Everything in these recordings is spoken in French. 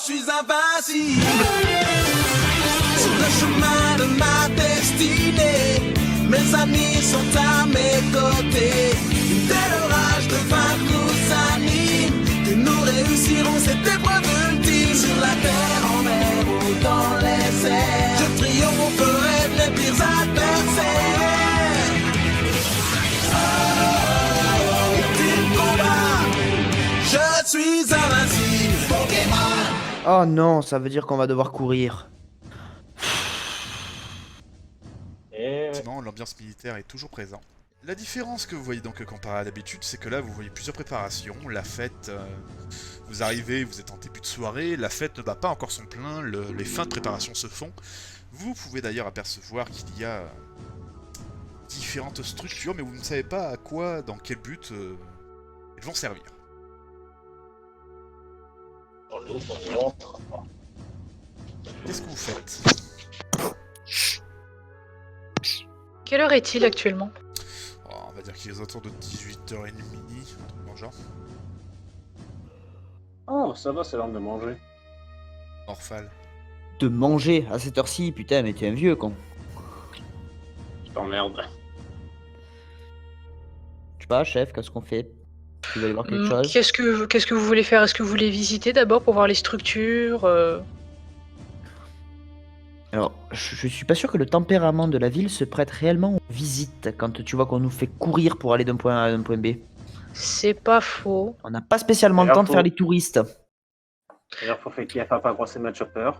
suis invincible. Sur le chemin de ma destinée, mes amis sont à mes côtés. Une telle rage de vaincre nous anime que nous réussirons cette épreuve ultime. Sur la terre, en mer ou dans les airs, je triompherai de mes pires adversaires. Ultime combat, je suis invincible. Pokémon. Oh non, ça veut dire qu'on va devoir courir. Effectivement, l'ambiance militaire est toujours présente. La différence que vous voyez donc comparé à d'habitude, c'est que là vous voyez plusieurs préparations. La fête, vous arrivez, vous êtes en début de soirée, la fête ne bat pas encore son plein, les fins de préparation se font. Vous pouvez d'ailleurs apercevoir qu'il y a différentes structures, mais vous ne savez pas à quoi, dans quel but elles vont servir. Qu'est-ce que vous faites? Quelle heure est-il actuellement? Oh, on va dire qu'il est autour de 18h30, dans le genre. Oh, ça va, c'est l'heure de manger. Orphal. De manger à cette heure-ci, putain, mais tu es un vieux con. Je t'emmerde. Je sais pas, chef, qu'est-ce qu'on fait? Tu veux aller voir quelque chose? Qu'est-ce que vous voulez faire? Est-ce que vous voulez visiter d'abord pour voir les structures Alors, je suis pas sûr que le tempérament de la ville se prête réellement aux visites quand tu vois qu'on nous fait courir pour aller d'un point A à un point B. C'est pas faux. On n'a pas spécialement le Alors, temps de faire les touristes. D'ailleurs, faut faire qu'il n'y a pas grossé ma chopper.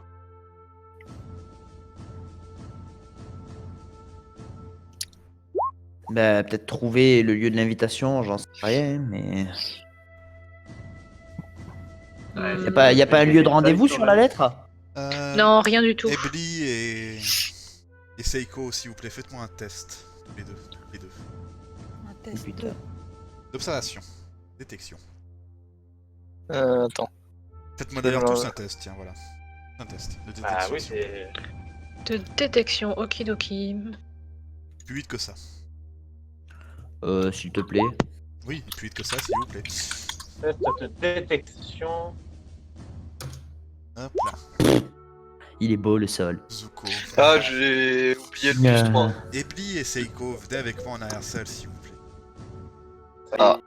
Bah, peut-être trouver le lieu de l'invitation, j'en sais rien, mais... Y a pas un lieu de rendez-vous sur la lettre? Non, rien du tout. Ebli et Seiko, s'il vous plaît, faites-moi un test. Les deux. Un test Putain. D'observation. Détection. Attends. Faites-moi d'ailleurs Alors, tous un test, tiens, voilà. Un test de détection. Ah oui, s'il vous plaît. c'est... De détection, okidoki. Plus vite que ça. S'il te plaît. Oui, plus vite que ça, s'il vous plaît. Test de détection. Hop là. Il est beau le sol. Zuko. Ah, j'ai oublié le plus 3. Ebli et Seiko, venez avec moi en arrière-salle, s'il vous plaît. Ah.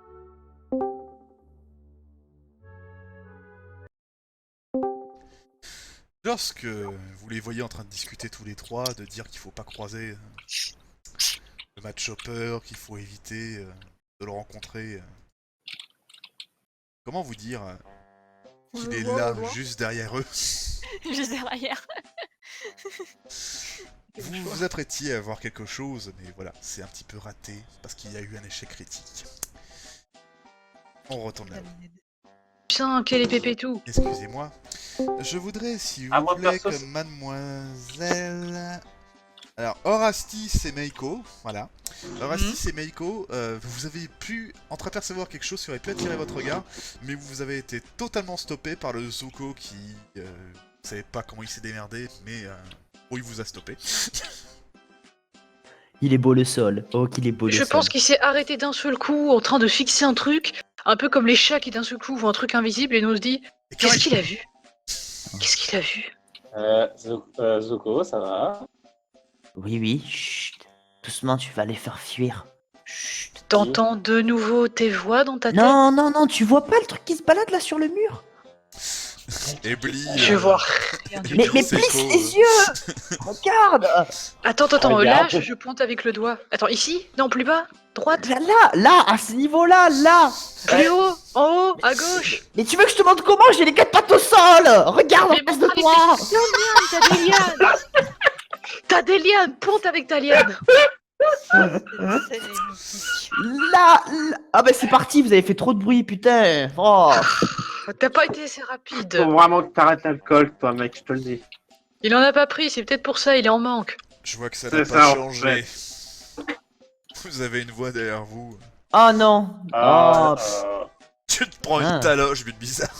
Lorsque vous les voyez en train de discuter tous les trois, de dire qu'il faut pas croiser le match Chopper, qu'il faut éviter de le rencontrer, comment vous dire qu'il est là, juste derrière eux. Juste derrière. Vous vous apprêtiez à voir quelque chose, mais voilà, c'est un petit peu raté, parce qu'il y a eu un échec critique. On retourne là-haut. Putain, quel est pépé tout. Excusez-moi. Je voudrais, s'il Ah, vous moi, plaît, perso, que mademoiselle... Alors, Orastis et Meiko, voilà. Orastis et Meiko, vous avez pu entreapercevoir quelque chose qui aurait pu attirer votre regard, mais vous avez été totalement stoppé par le Zuko qui... vous savez pas comment il s'est démerdé, mais... oh, il vous a stoppé. Il est beau le sol. Oh, qu'il est beau le Je sol. pense qu'il s'est arrêté d'un seul coup en train de fixer un truc, un peu comme les chats qui d'un seul coup voient un truc invisible et nous se dit Et qu'est-ce quand qu'il a vu? Qu'est-ce qu'il a vu? Zuko, ça va? Oui, oui, chut. Doucement, tu vas les faire fuir. Chut. T'entends de nouveau tes voix dans ta tête? Non, non, non, tu vois pas le truc qui se balade là sur le mur? Ebli... Je vois rien du tout. Mais Seiko, plisse les yeux! Regarde! Attends, là, Regarde. je pointe avec le doigt. Attends, ici? Non, plus bas? Droite? Là, à ce niveau-là, là! Plus haut? En haut? À gauche? Mais tu veux que je te montre comment? J'ai les quatre pattes au sol! Regarde en Mais face montre de avec toi! T'as des lianes! T'as des lianes! Ponte avec ta liane! Là! Ah bah c'est parti, vous avez fait trop de bruit, putain! Oh! T'as pas été assez rapide. Faut vraiment que t'arrêtes l'alcool, toi, mec, je te le dis. Il en a pas pris, c'est peut-être pour ça, il est en manque. Je vois que ça C'est n'a ça, pas en changé. Vous avez une voix derrière vous. Oh non! Ah, Oh! Tu te prends Ah. une taloche, but bizarre.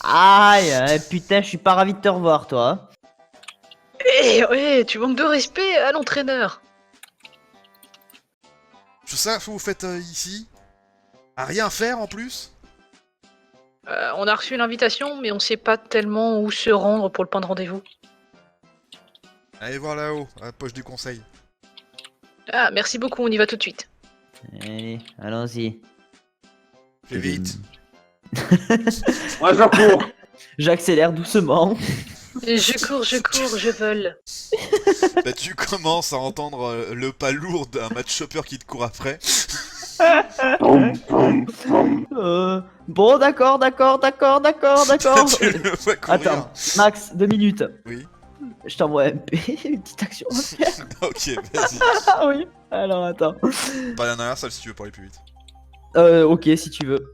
Aïe! Putain, je suis pas ravi de te revoir, toi! Eh, tu manques de respect à l'entraîneur. Je sais ce que vous faites ici. À rien faire en plus. On a reçu l'invitation, mais on sait pas tellement où se rendre pour le point de rendez-vous. Allez voir là-haut, à la poche du conseil. Ah, merci beaucoup, on y va tout de suite. Allez, allons-y. Fais vite. Moi, je cours. J'accélère doucement. Je vole. Bah tu commences à entendre le pas lourd d'un match chopper qui te court après. Bon, d'accord. Tu le vois courir. Attends, Max, 2 minutes. Oui. Je t'envoie un MP, une petite action à faire. Ok, vas-y. Ah oui. Alors, attends. Pas la dernière salle si tu veux pour aller plus vite. Ok, si tu veux.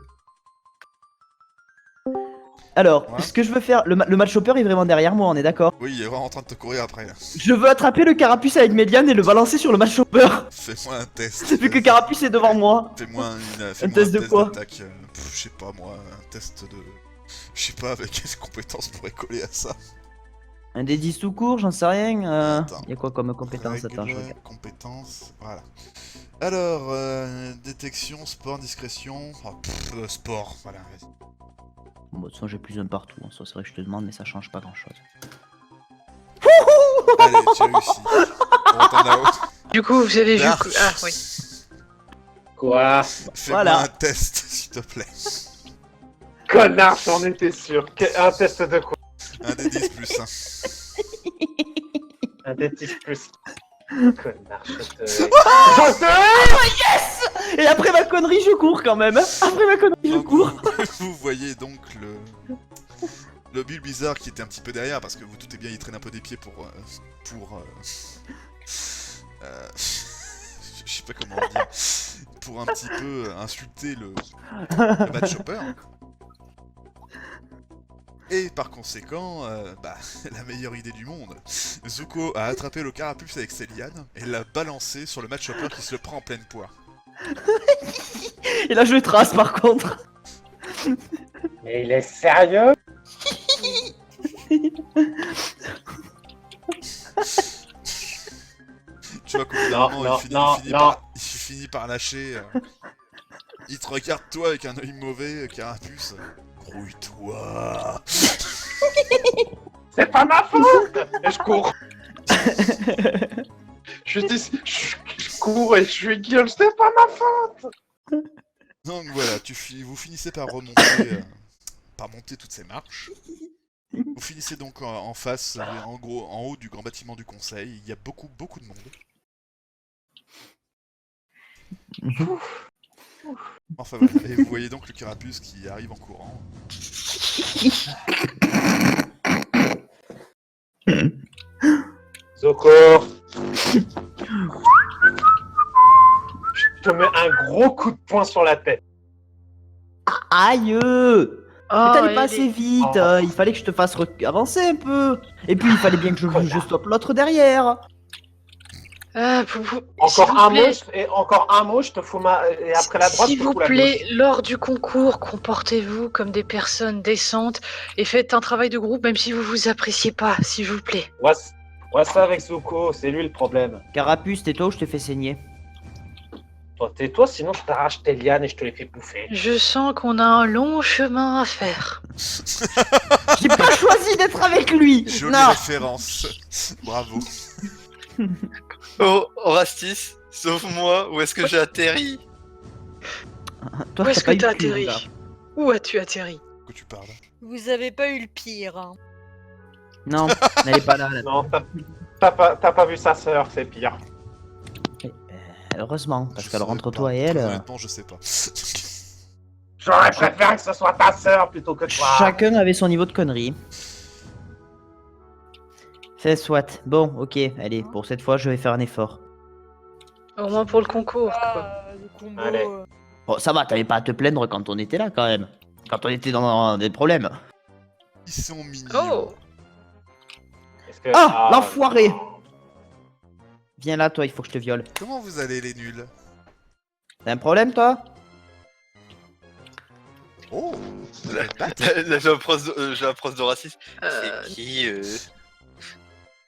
Alors, Ouais. ce que je veux faire, le match hopper est vraiment derrière moi, on est d'accord? Oui, il est vraiment en train de te courir après. Là. Je veux attraper le carapuce avec mes lianes et le balancer sur le match hopper. Fais-moi un test. Vu que carapuce est devant moi. Fais-moi Un test de quoi? d'attaque. Je sais pas moi, un test de... Je sais pas avec quelles compétences pourrait coller à ça. Un des 10 tout court, j'en sais rien. Attends. Y'a quoi comme compétence? Attends, je Règles, regarde. compétences, voilà. Alors, détection, sport, discrétion... sport, voilà, vas-y. Bon, de toute façon, j'ai plus un partout. En soi, c'est vrai que je te demande, mais ça change pas grand-chose. Allez, tu as réussi. On retourne là-haut. Du coup, vous avez vu... Ah. Ah, oui. Quoi? Fais-moi Voilà. un test, s'il te plaît. Connard, j'en étais sûr. Un test de quoi? Un des 10 plus 1. Un des 10 plus. Connard, je te... Je te... Et après ma connerie, je cours quand même. Après ma connerie, je Donc, cours. vous voyez donc le Bill Bizarre qui était un petit peu derrière parce que vous doutez bien il traîne un peu des pieds pour je sais pas comment dire, pour un petit peu insulter le Mad Chopper. Et par conséquent, la meilleure idée du monde, Zuko a attrapé le carapuce avec ses lianes et l'a balancé sur le Mad Chopper qui se le prend en pleine poire. Et là, je trace par contre. Mais il est sérieux? Tu vois qu'au bout d'un Non, moment, non, il non, finit non. par lâcher. Il te regarde toi avec un œil mauvais, Carapuce. Grouille-toi. C'est pas ma faute! Et je cours. Je cours et je lui gueule, c'est pas ma faute! Donc voilà, vous finissez par remonter, par monter toutes ces marches. Vous finissez donc en face, en gros, en haut du grand bâtiment du conseil. Il y a beaucoup de monde. Enfin voilà, et vous voyez donc le carapuce qui arrive en courant. Zuko! Je te mets un gros coup de poing sur la tête. Aïe. Oh, Mais t'allais pas elle assez est- vite, Oh. il fallait que je te fasse avancer un peu. Et puis il fallait bien que je stoppe l'autre derrière. Ah, s'il Encore vous un plaît. mot, et encore un mot, je te fous ma... Et après la droite, je S'il te vous fous la plaît, gauche. lors du concours, comportez-vous comme des personnes décentes et faites un travail de groupe même si vous vous appréciez pas, s'il vous plaît. Ouais, ça avec Zuko, c'est lui le problème. Carapuce, tais-toi ou je te fais saigner. Toi, tais-toi, sinon je t'arrache tes lianes et je te les fais bouffer. Je sens qu'on a un long chemin à faire. J'ai pas choisi d'être avec lui. Jolie Non. référence. Bravo. Oh, Rastis, sauve-moi, où est-ce que j'ai atterri? Toi, Où est-ce t'as que pas t'as eu de cul, atterri? là. Où as-tu atterri? Que tu parles. Vous avez pas eu le pire. Hein. Non, n'allez pas là. Non, t'as pas vu sa sœur, c'est pire. Heureusement, parce Je qu'alors saurais entre pas. toi et elle, Honnêtement, je sais pas. J'aurais préféré que ce soit ta sœur plutôt que toi. chacun avait son niveau de connerie. C'est soit. Bon, ok, allez, pour cette fois, je vais faire un effort. Au moins pour le concours, quoi. Ah, le combo. Allez. Bon, ça va, t'avais pas à te plaindre quand on était là quand même. Quand on était dans des problèmes. Ils sont mignons. Oh. Est-ce que- Ah, l'enfoiré. Viens là, toi, il faut que je te viole. Comment vous allez, les nuls? T'as un problème, toi? Oh, vous allez te battre. Là, j'ai un pros de racisme. Euh, C'est qui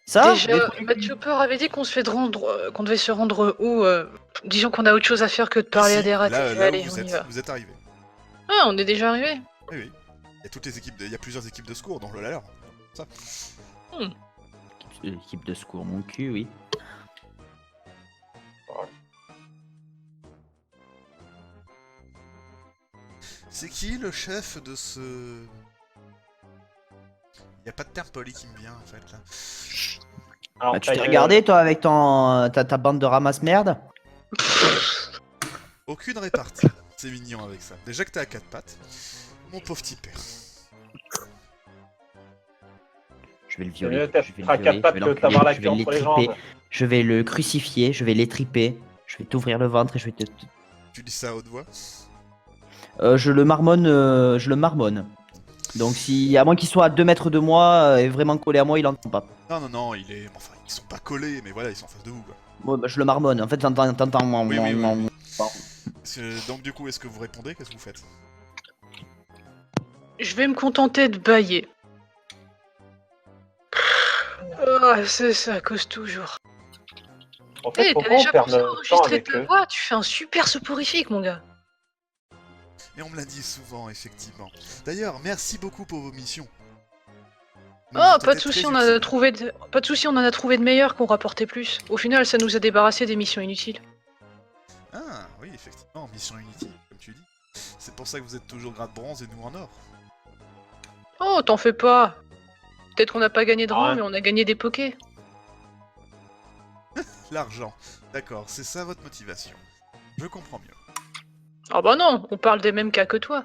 Ça? Déjà, Matt Chopper avait dit qu'on qu'on devait se rendre où disons qu'on a autre chose à faire que de parler Ici, à des ratés. là où Allez, vous on y êtes, va. vous êtes arrivés. Ah, on est déjà arrivé. Oui, oui. Il y a toutes les équipes, il y a plusieurs équipes de secours dans le leur. Ça. Équipe de secours, mon cul, oui. C'est qui le chef de ce... Il y a pas de terme poli qui me vient en fait là. Alors, Bah, tu t'es regardé toi avec ta bande de ramasse-merde? Aucune répartie. C'est mignon avec ça. Déjà que t'es à 4 pattes. Mon pauvre petit père. Je vais le C'est violer, mieux je vais d'être le à violer, quatre je pattes vais que l'enculer, t'avoir la je queue vais entre les l'étriper, jambes. je vais le crucifier, je vais l'étriper, je vais t'ouvrir le ventre et je vais te... Tu dis ça à haute voix? Je le marmonne. Donc si, à moins qu'il soit à 2 mètres de moi et vraiment collé à moi, il entend pas. Non, non, non, il est... Enfin, ils sont pas collés, mais voilà, ils sont en face de vous, quoi. Ouais, bah, je le marmonne, en fait t'entends... Oui, oui, oui, donc du coup, est-ce que vous répondez? Qu'est-ce que vous faites? Je vais me contenter de bailler. Ah, ça cause toujours. En Eh, fait, t'as pourquoi on déjà perd pensé à notre temps enregistrer avec ta eux? voix? Tu fais un super soporifique, mon gars. Et on me l'a dit souvent, effectivement. D'ailleurs, merci beaucoup pour vos missions. Oh, pas de soucis, on en a trouvé pas de soucis, on en a trouvé de meilleurs qu'on rapportait plus. Au final, ça nous a débarrassé des missions inutiles. Ah, oui, effectivement, mission inutile, comme tu dis. C'est pour ça que vous êtes toujours grade bronze et nous en or. Oh, t'en fais pas. Peut-être qu'on n'a pas gagné de rang, Ouais. mais on a gagné des pokés. L'argent. D'accord, c'est ça votre motivation. Je comprends mieux. Ah bah non, on parle des mêmes cas que toi.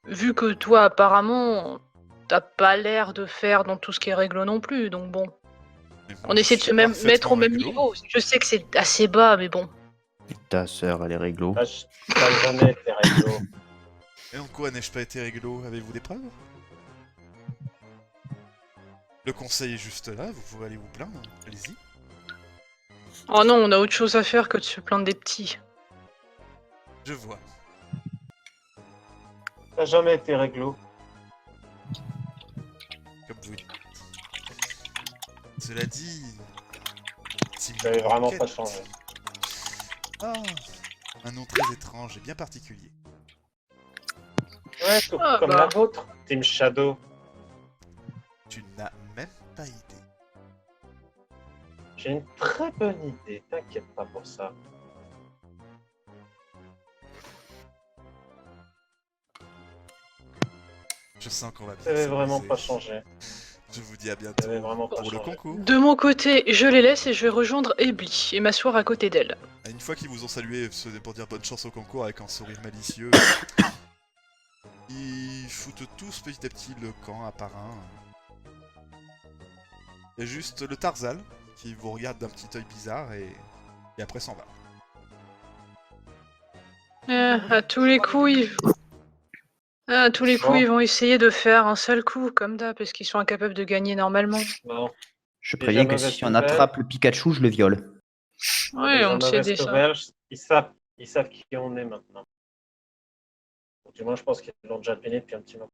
Vu que toi, apparemment, t'as pas l'air de faire dans tout ce qui est réglo non plus, donc bon. Mais moi, On je essaie de suis se mettre au même réglo. niveau. Je sais que c'est assez bas, mais bon. Ta sœur, elle est réglo. T'as jamais été réglo. Et en quoi n'ai-je pas été réglo? Avez-vous des preuves? Le conseil est juste là, vous pouvez aller vous plaindre. Allez-y. Oh non, on a autre chose à faire que de se plaindre des petits. Je vois. T'as jamais été réglo. Comme vous dites. Cela dit... Si Vous avez vraiment Quête. pas changé. Ah, un nom très étrange et bien particulier. Ouais, tout Ah, comme bah. la vôtre, Team Shadow. Tu n'as même pas idée. J'ai une très bonne idée, t'inquiète pas pour ça. Je sens qu'on va Vous avez vraiment s'amuser. pas changé. Je vous dis à Vous bientôt avez vraiment pas pour le changé. concours. De mon côté, je les laisse et je vais rejoindre Ebly et m'asseoir à côté d'elle. Une fois qu'ils vous ont salué pour dire bonne chance au concours avec un sourire malicieux, ils foutent tous petit à petit le camp à part un. Il y a juste le Tarzal qui vous regarde d'un petit œil bizarre et après s'en va. À tous les coups, Bon. ils vont essayer de faire un seul coup, comme d'hab, parce qu'ils sont incapables de gagner normalement. Non. Je Déjà préviens que mauvaise si on nouvelle. attrape le Pikachu, je le viole. Ouais, Déjà on le sait mauvaise déjà. nouvelle, ils savent qui on est maintenant. Ou du moins, je pense qu'ils l'ont déjà deviné depuis un petit moment.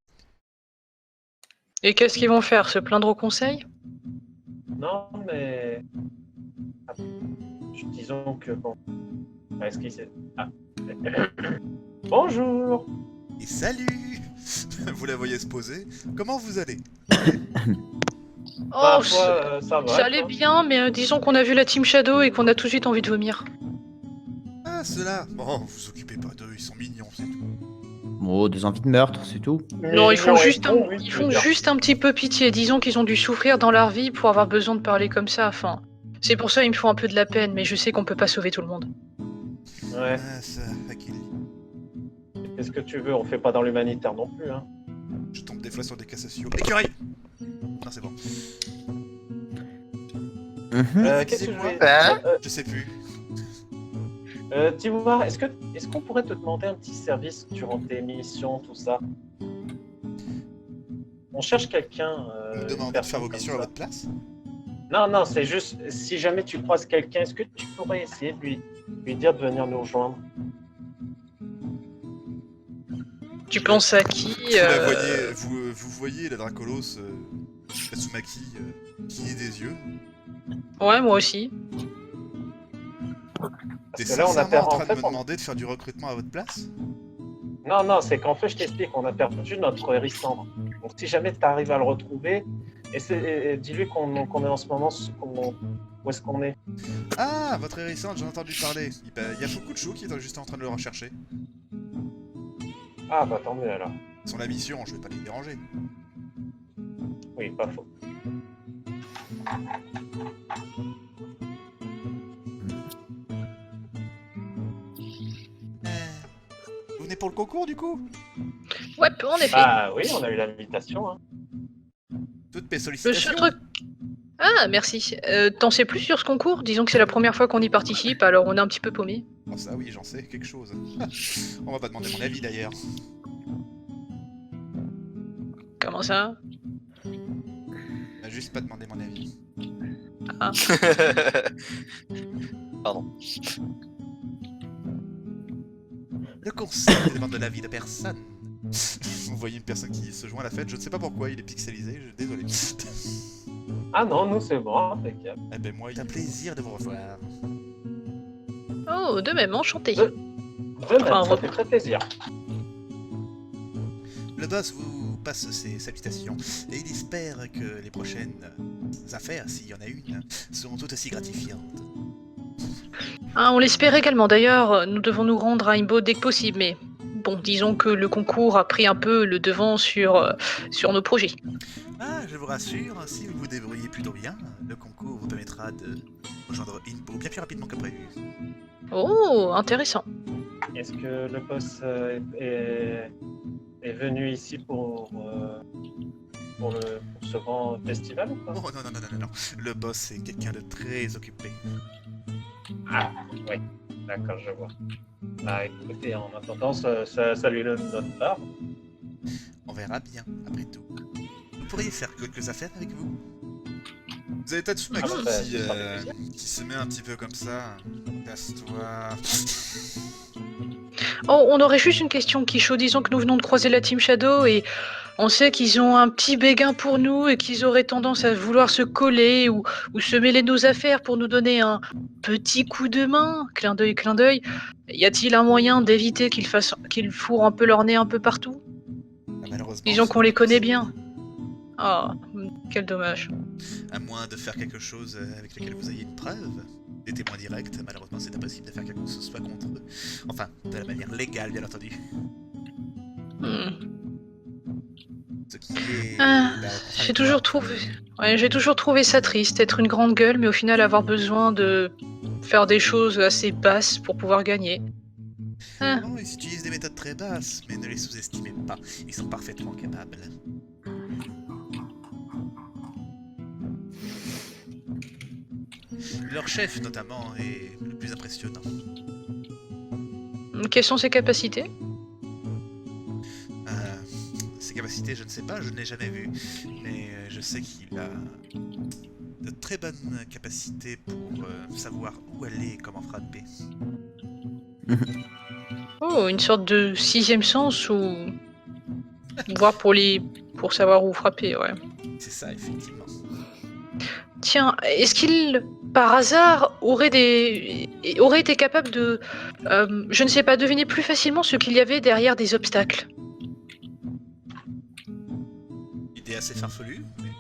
Et qu'est-ce qu'ils vont faire? Se plaindre au conseil? Non, mais... Ah, disons que bon... Est-ce qu'il s'est... Ah. Bonjour. Et salut. Vous la voyez se poser. Comment vous allez? Oh, Ça va. ça allait toi bien, mais disons qu'on a vu la Team Shadow et qu'on a tout de suite envie de vomir. Ah, ceux-là. Bon, vous occupez pas d'eux, ils sont mignons, c'est tout. Oh, des envies de meurtre, c'est tout. Non, ils font, Mignon et juste, bon, oui, ils tu font veux dire. juste un petit peu pitié. Disons qu'ils ont dû souffrir dans leur vie pour avoir besoin de parler comme ça. Enfin, c'est pour ça qu'ils me font un peu de la peine, mais je sais qu'on peut pas sauver tout le monde. Ouais. Ah, ça, Akili. Qu'est-ce que tu veux? On fait pas dans l'humanitaire non plus, hein. Je tombe des fois sur des cassations. Écureuil. Non, c'est bon. Qu'est-ce que je voulais... Hein Je sais plus. Dis-moi, est-ce qu'on pourrait te demander un petit service durant tes missions, tout ça? On cherche quelqu'un. Vous me demandez de faire vos missions à votre place? Non, c'est juste, si jamais tu croises quelqu'un, est-ce que tu pourrais essayer de lui dire de venir nous rejoindre? Tu penses à qui Vous voyez la Dracolos, Katsumaki, qui est des yeux. Ouais, moi aussi. T'es Parce que là, on a sincèrement en train en fait, de me demander de faire du recrutement à votre place? Non, c'est qu'en fait, je t'explique, on a perdu notre hérissandre. Donc, si jamais tu arrives à le retrouver, et dis-lui qu'on est en ce moment, où est-ce qu'on est. Ah, votre hérissante, j'en ai entendu parler. Il y a beaucoup de choux qui est juste en train de le rechercher. Ah, bah tant mieux alors. Sans la mission, je vais pas les déranger. Oui, pas faux. Vous venez pour le concours, du coup? Ouais, en effet. Ah oui, on a eu l'invitation. Hein. Toutes mes Le sollicitations. seul truc. Ah, merci. T'en sais plus sur ce concours? Disons que c'est la première fois qu'on y participe, alors on est un petit peu paumé. Oh, ça oui, j'en sais quelque chose. On va pas demander mon avis d'ailleurs. Comment ça? On va juste pas demander mon avis. Pardon. Le conseil ne demande de l'avis de personne. Vous voyez une personne qui se joint à la fête, je ne sais pas pourquoi, il est pixelisé, désolé. Ah non, nous c'est bon, impeccable. Eh ben moi, il est un plaisir de vous revoir. Oh, de même, enchanté. De même, ça fait très plaisir. Le boss vous passe ses salutations et il espère que les prochaines affaires, s'il y en a une, seront toutes aussi gratifiantes. Ah, on l'espère également. D'ailleurs, nous devons nous rendre à Imbo dès que possible, mais bon, disons que le concours a pris un peu le devant sur nos projets. Ah, je vous rassure, si vous vous débrouillez plutôt bien, le concours vous permettra de rejoindre Inpo bien plus rapidement que prévu. Oh, intéressant. Est-ce que le boss est venu ici pour ce grand festival ou pas? Oh non, le boss est quelqu'un de très occupé. Ah, oui, d'accord, je vois. Bah écoutez, en attendant, ça lui donne notre part. On verra bien, après tout. Vous pourriez faire quelques affaires avec vous? Vous avez Tatsumaki Ah, bah, ça fera plaisir. qui se met un petit peu comme ça. Casse-toi. Oh, on aurait juste une question, Kisho. Disons que nous venons de croiser la Team Shadow et on sait qu'ils ont un petit béguin pour nous et qu'ils auraient tendance à vouloir se coller ou se mêler de nos affaires pour nous donner un petit coup de main. Clin d'œil, clin d'œil. Y a-t-il un moyen d'éviter qu'ils fourrent un peu leur nez un peu partout? Malheureusement, Disons c'est qu'on les pas connaît possible. bien. Ah, quel dommage. À moins de faire quelque chose avec lequel vous ayez une preuve. Des témoins directs, malheureusement c'est impossible de faire quelque chose que ce soit contre eux. Enfin, de la manière légale bien entendu. Hmm. Ce qui est... Ah, bah, j'ai toujours trouvé ça triste, être une grande gueule, mais au final avoir besoin de faire des choses assez basses pour pouvoir gagner. Ah. Non, ils utilisent des méthodes très basses, mais ne les sous-estimez pas. Ils sont parfaitement capables. Leur chef, notamment, est le plus impressionnant. Quelles sont ses capacités? Ses capacités, je ne sais pas, je ne l'ai jamais vu. Mais je sais qu'il a de très bonnes capacités pour savoir où aller et comment frapper. Oh, une sorte de sixième sens ou voire pour savoir où frapper, ouais. C'est ça, effectivement. Tiens, est-ce qu'il, par hasard, aurait été capable de, je ne sais pas, deviner plus facilement ce qu'il y avait derrière des obstacles? Idée assez farfelue, mais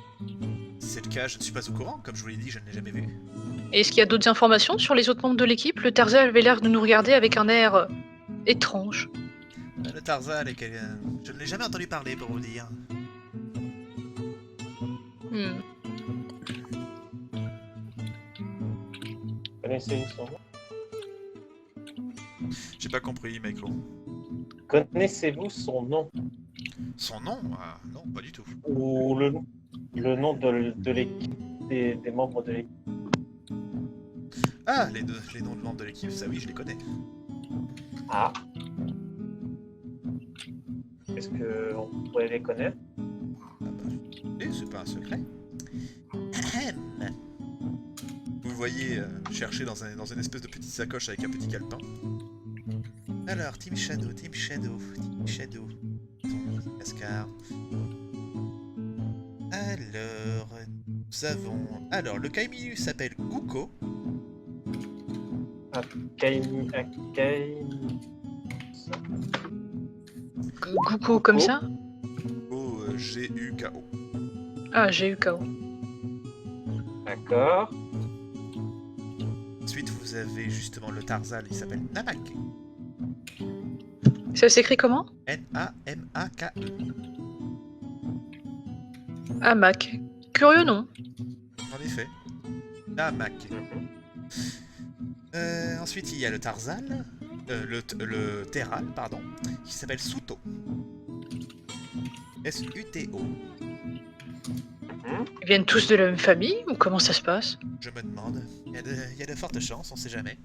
si c'est le cas, je ne suis pas au courant. Comme je vous l'ai dit, je ne l'ai jamais vu. Est-ce qu'il y a d'autres informations sur les autres membres de l'équipe? Le Tarzan avait l'air de nous regarder avec un air étrange. Le Tarzan, je ne l'ai jamais entendu parler, pour vous dire. Hmm. Connaissez son nom? J'ai pas compris, Michael. Connaissez-vous son nom? Son nom? Ah, non, pas du tout. Ou le nom de l'équipe, des membres de l'équipe? Ah, les noms de membres de l'équipe, ça oui, je les connais. Ah. Est-ce qu'on pourrait les connaître? Ah bah, et c'est pas un secret. Ahem. Vous le voyez chercher dans une espèce de petite sacoche avec un petit calepin. Alors, Team Shadow. Ascar. Alors, nous avons... Alors, le Kaiminu s'appelle Guko. Guko comme ça? G-U-K-O. Ah, j'ai eu KO. D'accord. Ensuite, vous avez justement le Tarzal, il s'appelle Namak. Ça s'écrit comment? N-A-M-A-K-E. Ah, Mac. Curieux, non? En effet. Namak. Mhm. Ensuite, il y a le Tarzal, le Teral, pardon, qui s'appelle Suto. S-U-T-O. Ils viennent tous de la même famille ou comment ça se passe? Je me demande. Il y a de fortes chances, on sait jamais.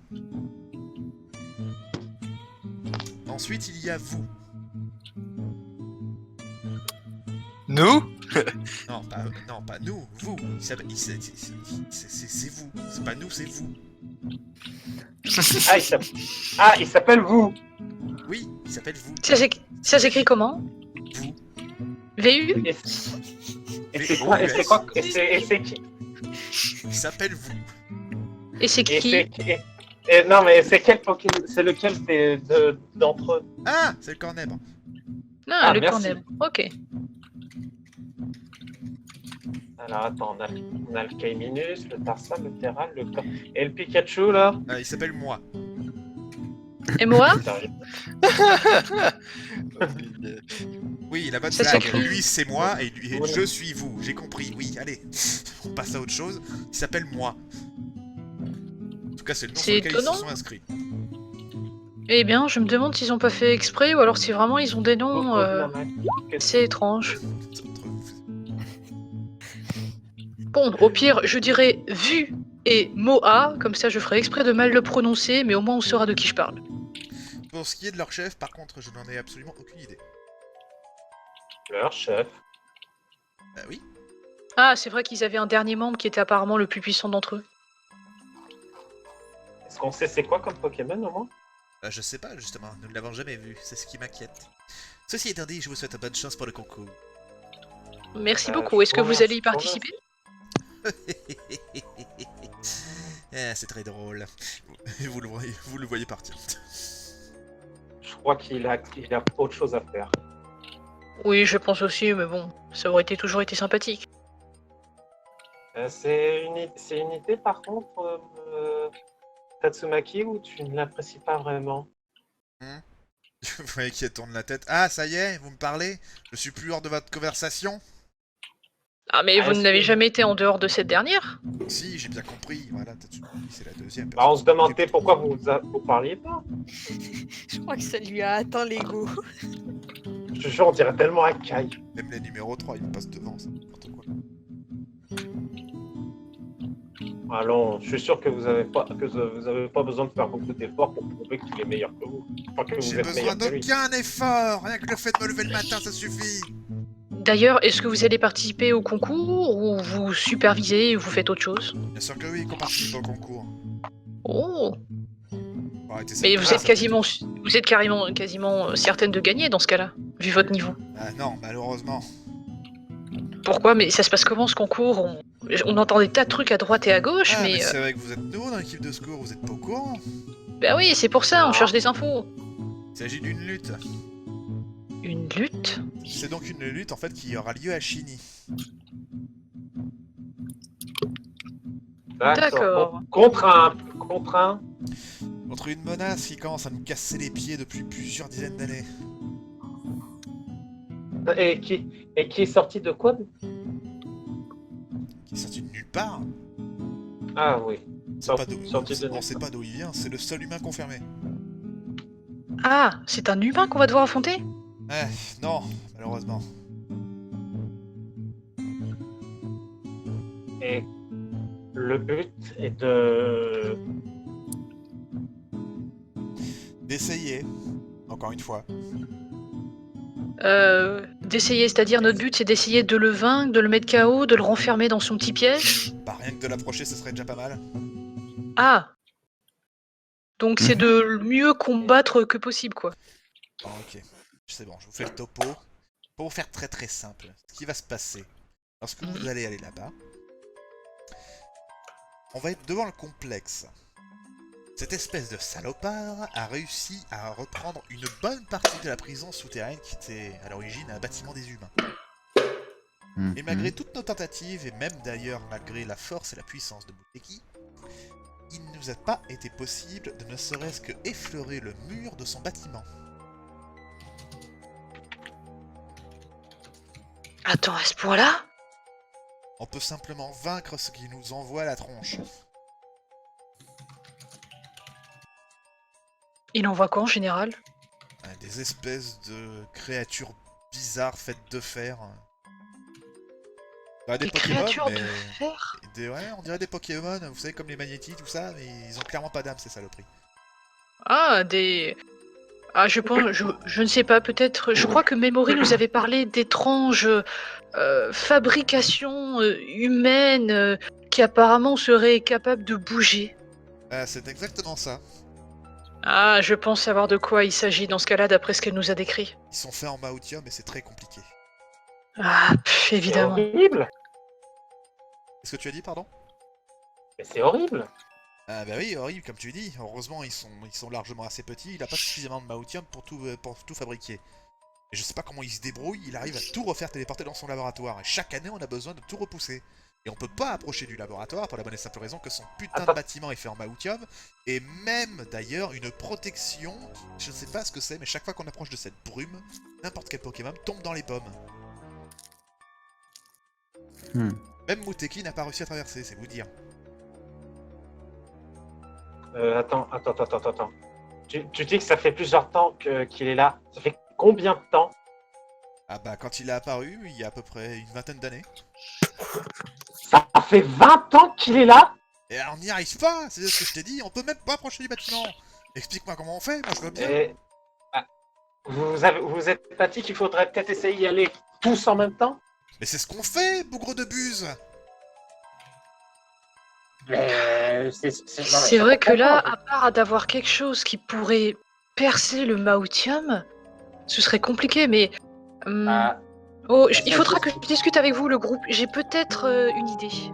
Ensuite, il y a vous. Nous? Non, pas nous, vous. C'est vous. C'est pas nous, c'est vous. Il s'appelle vous. Oui, il s'appelle vous. Ça s'écrit comment? Vous. VU? Et c'est quoi? Et c'est qui? Il s'appelle vous. Et c'est Et qui? c'est qui? Non, mais c'est quel Pokémon? C'est lequel d'entre eux? Ah, c'est le cornèbre. Ah, le merci. cornèbre. Ok. Alors attends, on a le Kaiminus, le Tarsal, le Terral, et le Pikachu là? Il s'appelle moi. Et moi? Sérieux. Oui, la bonne Ça blague. s'écrit. Lui, c'est moi et Voilà. je suis vous. J'ai compris. Oui, allez. On passe à autre chose. Il s'appelle moi. En tout cas, c'est le nom sur C'est lequel ils se étonnant. sont inscrits. Eh bien, je me demande s'ils ont pas fait exprès ou alors si vraiment ils ont des noms assez étranges. Bon, au pire, je dirais vu et Moa, comme ça je ferai exprès de mal le prononcer, mais au moins on saura de qui je parle. Pour ce qui est de leur chef, par contre, je n'en ai absolument aucune idée. Leur chef. Bah oui. Ah, c'est vrai qu'ils avaient un dernier membre qui était apparemment le plus puissant d'entre eux. Est-ce qu'on sait c'est quoi comme Pokémon au moins? Je sais pas, justement. Nous ne l'avons jamais vu. C'est ce qui m'inquiète. Ceci étant dit, je vous souhaite bonne chance pour le concours. Merci beaucoup. Est-ce que vous allez y participer? Ah, c'est très drôle. Vous le voyez partir. Je crois qu'il a autre chose à faire. Oui, je pense aussi, mais bon, ça aurait toujours été sympathique. C'est une idée par contre, Tatsumaki, ou tu ne l'apprécies pas vraiment? Vous voyez qui tourne la tête. Ah, ça y est, vous me parlez? Je suis plus hors de votre conversation? Ah, mais vous est-ce n'avez que- jamais été en dehors de cette dernière? Si, j'ai bien compris. Voilà, Tatsumaki, c'est la deuxième. Bah, on se demandait pourquoi vous parliez pas. Je crois que ça lui a atteint l'ego. Je te jure, on dirait tellement à Kai. Même les numéros 3, ils me passent devant, c'est n'importe quoi. Allons, je suis sûr que vous avez pas besoin de faire beaucoup d'efforts pour prouver qu'il est meilleur que vous. Enfin, que vous J'ai êtes besoin meilleur que lui. d'aucun effort! Rien que le fait de me lever le matin, ça suffit! D'ailleurs, est-ce que vous allez participer au concours ou vous supervisez ou vous faites autre chose? Bien sûr que oui, qu'on participe au concours. Oh, Faut arrêter mais cette phrase. vous êtes quasiment certaine de gagner dans ce cas-là, vu votre niveau. Ah non, malheureusement. Pourquoi? Mais ça se passe comment ce concours? On entend des tas de trucs à droite et à gauche, Ah, mais mais c'est vrai que vous êtes nouveau dans l'équipe de secours, vous êtes pas au courant? bah oui, c'est pour ça, on Ah. cherche des infos. Il s'agit d'une lutte. Une lutte? C'est donc une lutte en fait qui aura lieu à Chini. D'accord. Bon, contre un. Contre une menace qui commence à nous casser les pieds depuis plusieurs dizaines d'années. Et qui est sorti de quoi? Qui est sorti de nulle part. Ah oui. C'est pas d'où- Sorti de on sait pas d'où il vient, c'est le seul humain confirmé. Ah, c'est un humain qu'on va devoir affronter? Non, malheureusement. Et le but est de. D'essayer, encore une fois. D'essayer, c'est-à-dire notre but c'est d'essayer de le vaincre, de le mettre KO, de le renfermer dans son petit piège. Bah rien que de l'approcher, ce serait déjà pas mal. Ah! Donc c'est de le mieux combattre que possible, quoi. Bon, ok. C'est bon, je vous fais le topo. Pour vous faire très très simple, ce qui va se passer lorsque vous allez aller là-bas, on va être devant le complexe. Cette espèce de salopard a réussi à reprendre une bonne partie de la prison souterraine qui était à l'origine un bâtiment des humains. Et malgré toutes nos tentatives, et même d'ailleurs malgré la force et la puissance de Muteki, il ne nous a pas été possible de ne serait-ce que effleurer le mur de son bâtiment. Attends, à ce point-là? On peut simplement vaincre ce qui nous envoie la tronche. Il envoie quoi en général? Des espèces de créatures bizarres faites de fer. Bah, des Pokémon, créatures mais... de fer? Ouais, on dirait des Pokémon, vous savez, comme les Magnétis, tout ça, mais ils ont clairement pas d'âme, ces saloperies. Ah, des... Ah, je pense, je ne sais pas, peut-être... Je crois que Memory nous avait parlé d'étranges fabrications humaines qui apparemment seraient capables de bouger. C'est exactement ça. Ah, je pense savoir de quoi il s'agit dans ce cas-là, d'après ce qu'elle nous a décrit. Ils sont faits en Maotium et c'est très compliqué. Ah, C'est évidemment. horrible. Qu'est-ce que tu as dit, pardon? Mais c'est horrible. Ah bah oui, horrible, comme tu dis. Heureusement, ils sont largement assez petits, il a pas suffisamment de Maotium pour tout fabriquer. Et je sais pas comment il se débrouille, il arrive à tout refaire téléporter dans son laboratoire. Et chaque année, on a besoin de tout repousser. Et on peut pas approcher du laboratoire pour la bonne et simple raison que son putain de bâtiment est fait en Maotium. Et même, d'ailleurs, une protection, je sais pas ce que c'est, mais chaque fois qu'on approche de cette brume, n'importe quel Pokémon tombe dans les pommes. Même Muteki n'a pas réussi à traverser, c'est vous dire. Attends. Tu dis que ça fait plusieurs temps qu'il est là. Ça fait combien de temps? Ah bah quand il est apparu, il y a à peu près une vingtaine d'années. Ça fait 20 ans qu'il est là? Et on n'y arrive pas, c'est ce que je t'ai dit, on peut même pas approcher du bâtiment. Explique-moi comment on fait, moi je veux bien. Vous êtes pas dit qu'il faudrait peut-être essayer d'y aller tous en même temps? Mais c'est ce qu'on fait, bougre de buse. C'est vrai que là, à part d'avoir quelque chose qui pourrait percer le Maotium, ce serait compliqué, mais... il faudra que je discute avec vous, le groupe. J'ai peut-être une idée.